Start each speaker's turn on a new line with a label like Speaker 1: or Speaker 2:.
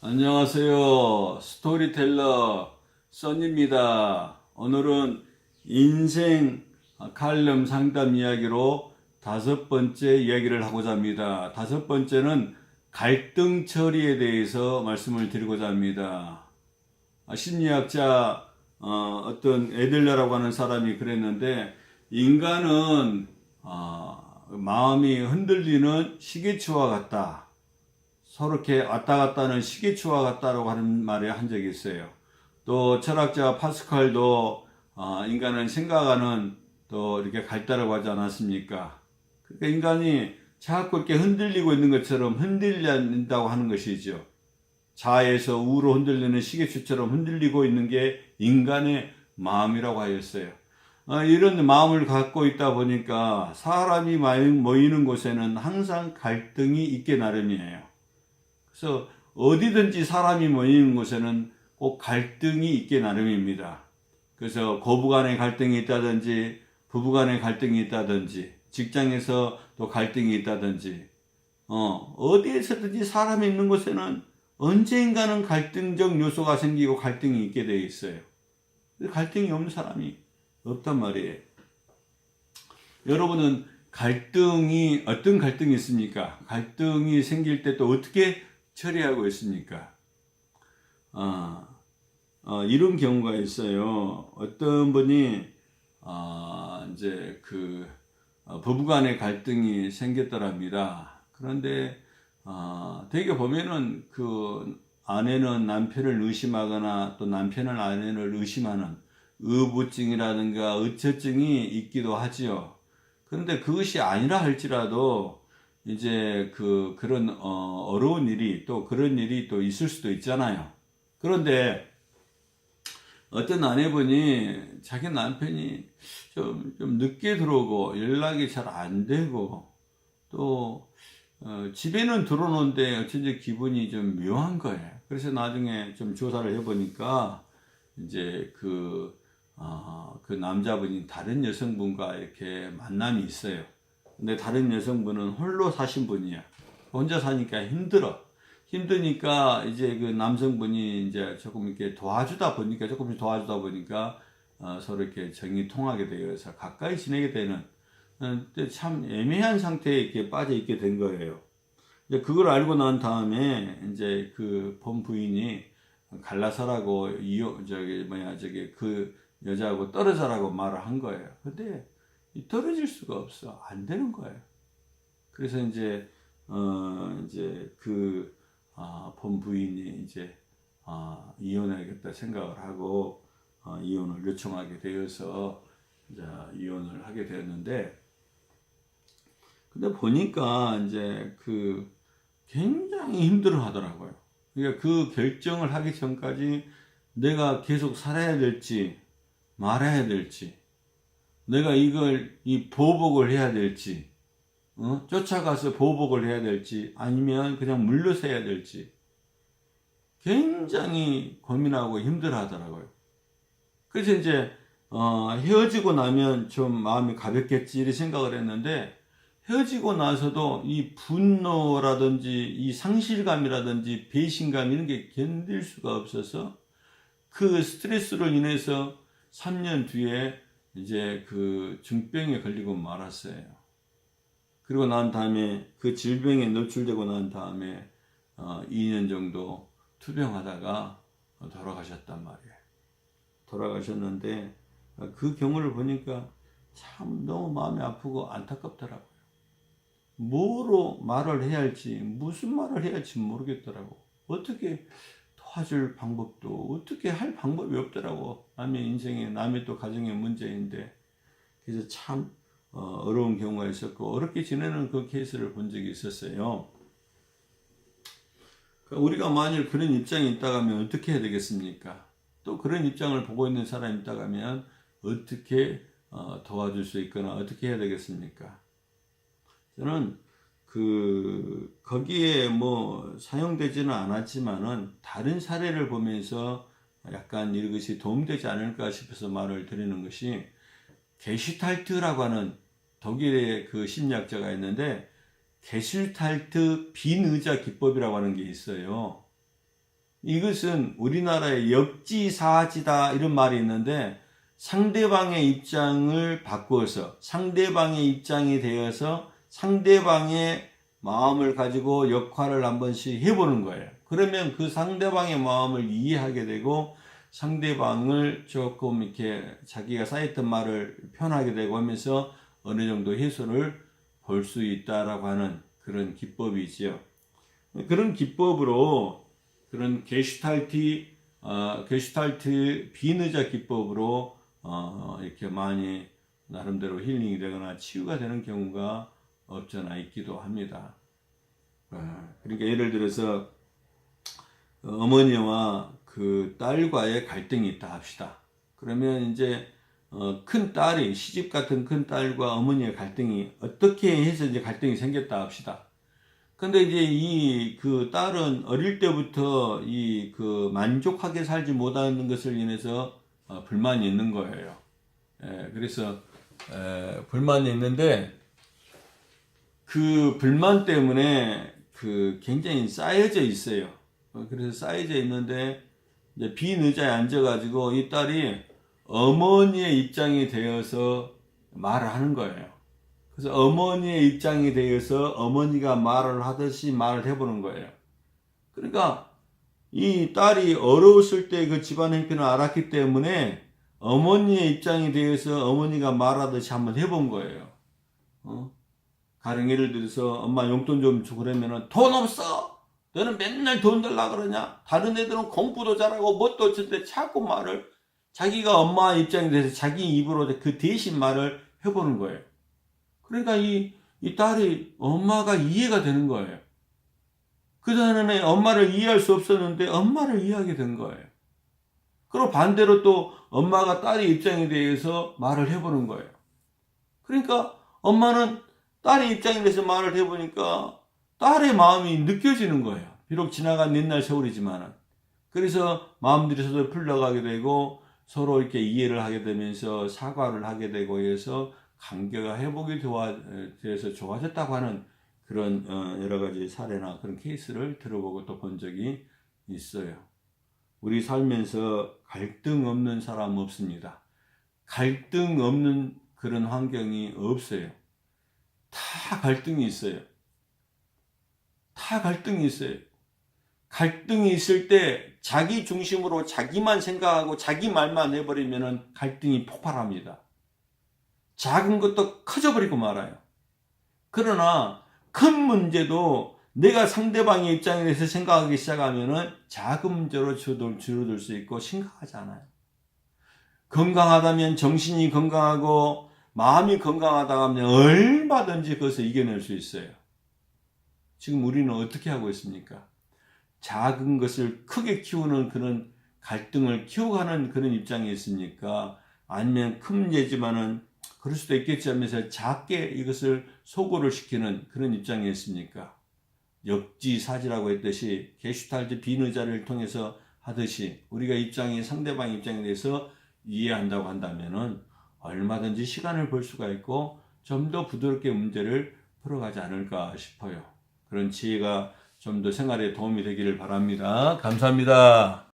Speaker 1: 안녕하세요. 스토리텔러 써니입니다. 오늘은 인생 칼럼 상담 이야기로 5번째 이야기를 하고자 합니다. 5번째는 갈등 처리에 대해서 말씀을 드리고자 합니다. 심리학자 어떤 에들러라고 하는 사람이 그랬는데, 인간은 마음이 흔들리는 시계추와 같다. 서로 이렇게 왔다 갔다 하는 시계추와 같다라고 하는 말을 한 적이 있어요. 또 철학자 파스칼도 인간은 생각하는 또 이렇게 갈다라고 하지 않았습니까? 그러니까 인간이 자꾸 이렇게 흔들리고 있는 것처럼 흔들린다고 하는 것이죠. 좌에서 우로 흔들리는 시계추처럼 흔들리고 있는 게 인간의 마음이라고 하였어요. 이런 마음을 갖고 있다 보니까 사람이 모이는 곳에는 항상 갈등이 있게 나름이에요. 그래서 어디든지 사람이 모이는 곳에는 꼭 갈등이 있게 나름입니다. 그래서 고부 간의 갈등이 있다든지, 부부 간의 갈등이 있다든지, 직장에서 또 갈등이 있다든지, 어디에서든지 사람이 있는 곳에는 언젠가는 갈등적 요소가 생기고 갈등이 있게 되어 있어요. 갈등이 없는 사람이 없단 말이에요. 여러분은 어떤 갈등이 있습니까? 갈등이 생길 때 또 어떻게 처리하고 있습니까? 이런 경우가 있어요. 어떤 분이, 이제 부부간의 갈등이 생겼더랍니다. 그런데, 되게 보면은 아내는 남편을 의심하거나 또 남편은 아내를 의심하는 의부증이라든가 의처증이 있기도 하지요. 그런데 그것이 아니라 할지라도 이제 그런 어려운 일이 또 그런 일이 또 있을 수도 있잖아요. 그런데 어떤 아내분이 자기 남편이 좀 늦게 들어오고 연락이 잘 안 되고 또 집에는 들어오는데 어쩐지 기분이 좀 묘한 거예요. 그래서 나중에 좀 조사를 해보니까 이제 그 남자분이 다른 여성분과 이렇게 만남이 있어요. 근데 다른 여성분은 홀로 사신 분이야. 혼자 사니까 힘드니까 이제 그 남성분이 이제 조금 이렇게 조금씩 도와주다 보니까 서로 이렇게 정이 통하게 되어서 가까이 지내게 되는 참 애매한 상태에 이렇게 빠져 있게 된 거예요. 이제 그걸 알고 난 다음에 이제 그 본 부인이 갈라서라고 그 여자하고 떨어져라고 말을 한 거예요. 근데 떨어질 수가 없어. 안 되는 거예요. 그래서 이제 본 부인이 이제 이혼해야겠다 생각을 하고 이혼을 요청하게 되어서 이제 이혼을 하게 되었는데, 근데 보니까 이제 굉장히 힘들어 하더라고요. 그러니까 그 결정을 하기 전까지 내가 계속 살아야 될지 말아야 될지, 내가 이 보복을 해야 될지, 쫓아가서 보복을 해야 될지, 아니면 그냥 물러서 해야 될지, 굉장히 고민하고 힘들어 하더라고요. 그래서 이제, 헤어지고 나면 좀 마음이 가볍겠지, 이렇게 생각을 했는데, 헤어지고 나서도 이 분노라든지, 이 상실감이라든지, 배신감, 이런 게 견딜 수가 없어서, 그 스트레스로 인해서 3년 뒤에 이제 중병에 걸리고 말았어요. 그리고 난 다음에 그 질병에 노출되고 난 다음에 2년 정도 투병하다가 돌아가셨단 말이에요. 돌아가셨는데 그 경우를 보니까 참 너무 마음이 아프고 안타깝더라고요. 뭐로 말을 해야 할지, 무슨 말을 해야 할지 모르겠더라고. 어떻게 도와줄 방법도 어떻게 할 방법이 없더라고. 남의 인생에, 남의 또 가정의 문제인데. 그래서 참 어려운 경우가 있었고, 어렵게 지내는 그 케이스를 본 적이 있었어요. 우리가 만일 그런 입장이 있다고 하면 어떻게 해야 되겠습니까? 또 그런 입장을 보고 있는 사람이 있다고 하면 어떻게 도와줄 수 있거나 어떻게 해야 되겠습니까? 저는 거기에 뭐 사용되지는 않았지만은 다른 사례를 보면서 약간 이것이 도움되지 않을까 싶어서 말을 드리는 것이, 게슈탈트라고 하는 독일의 그 심리학자가 있는데, 게슈탈트 빈의자 기법이라고 하는 게 있어요. 이것은 우리나라의 역지사지다 이런 말이 있는데 상대방의 입장을 바꾸어서 상대방의 입장이 되어서 상대방의 마음을 가지고 역할을 한 번씩 해보는 거예요. 그러면 그 상대방의 마음을 이해하게 되고 상대방을 조금 이렇게 자기가 쌓였던 말을 표현하게 되고 하면서 어느 정도 해소를 볼 수 있다라고 하는 그런 기법이지요. 그런 기법으로 그런 게슈탈트 비느자 기법으로 이렇게 많이 나름대로 힐링이 되거나 치유가 되는 경우가 없잖아 있기도 합니다. 그러니까 예를 들어서 어머니와 그 딸과의 갈등이 있다 합시다. 그러면 이제 큰 딸이 시집 같은 큰 딸과 어머니의 갈등이 어떻게 해서 이제 갈등이 생겼다 합시다. 근데 이제 이 그 딸은 어릴 때부터 이 그 만족하게 살지 못하는 것을 인해서 불만이 있는 거예요. 그래서 불만이 있는데 그 불만 때문에 그 굉장히 쌓여져 있어요. 그래서 쌓여져 있는데 이제 빈 의자에 앉아가지고 이 딸이 어머니의 입장이 되어서 말을 하는 거예요. 그래서 어머니의 입장이 되어서 어머니가 말을 하듯이 말을 해보는 거예요. 그러니까 이 딸이 어려웠을 때 그 집안 형편을 알았기 때문에 어머니의 입장이 되어서 어머니가 말하듯이 한번 해본 거예요. 가령 예를 들어서 엄마 용돈 좀 주고 그러면은 돈 없어! 너는 맨날 돈 달라 그러냐? 다른 애들은 공부도 잘하고 뭣도 어쨌든 자꾸 말을 자기가 엄마 입장이 돼서 자기 입으로 그 대신 말을 해보는 거예요. 그러니까 이 딸이 엄마가 이해가 되는 거예요. 그전에 엄마를 이해할 수 없었는데 엄마를 이해하게 된 거예요. 그리고 반대로 또 엄마가 딸의 입장에 대해서 말을 해보는 거예요. 그러니까 엄마는 딸의 입장에 대해서 말을 해보니까 딸의 마음이 느껴지는 거예요. 비록 지나간 옛날 세월이지만은. 그래서 마음들이 서로 풀려가게 되고 서로 이렇게 이해를 하게 되면서 사과를 하게 되고 해서 관계가 회복이 되어서 좋아졌다고 하는 그런 여러 가지 사례나 그런 케이스를 들어보고 또 본 적이 있어요. 우리 살면서 갈등 없는 사람 없습니다. 갈등 없는 그런 환경이 없어요. 다 갈등이 있어요. 다 갈등이 있어요. 갈등이 있을 때 자기 중심으로 자기만 생각하고 자기 말만 해버리면 갈등이 폭발합니다. 작은 것도 커져버리고 말아요. 그러나 큰 문제도 내가 상대방의 입장에 대해서 생각하기 시작하면 작은 문제로 줄어들 수 있고 심각하지 않아요. 건강하다면 정신이 건강하고 마음이 건강하다 하면 얼마든지 그것을 이겨낼 수 있어요. 지금 우리는 어떻게 하고 있습니까? 작은 것을 크게 키우는 그런 갈등을 키워가는 그런 입장에 있습니까? 아니면 큰 문제지만은 그럴 수도 있겠지 하면서 작게 이것을 소거를 시키는 그런 입장에 있습니까? 역지사지라고 했듯이 게슈탈트 비느자를 통해서 하듯이 우리가 상대방 입장에 대해서 이해한다고 한다면은 얼마든지 시간을 벌 수가 있고 좀 더 부드럽게 문제를 풀어가지 않을까 싶어요. 그런 지혜가 좀 더 생활에 도움이 되기를 바랍니다. 감사합니다.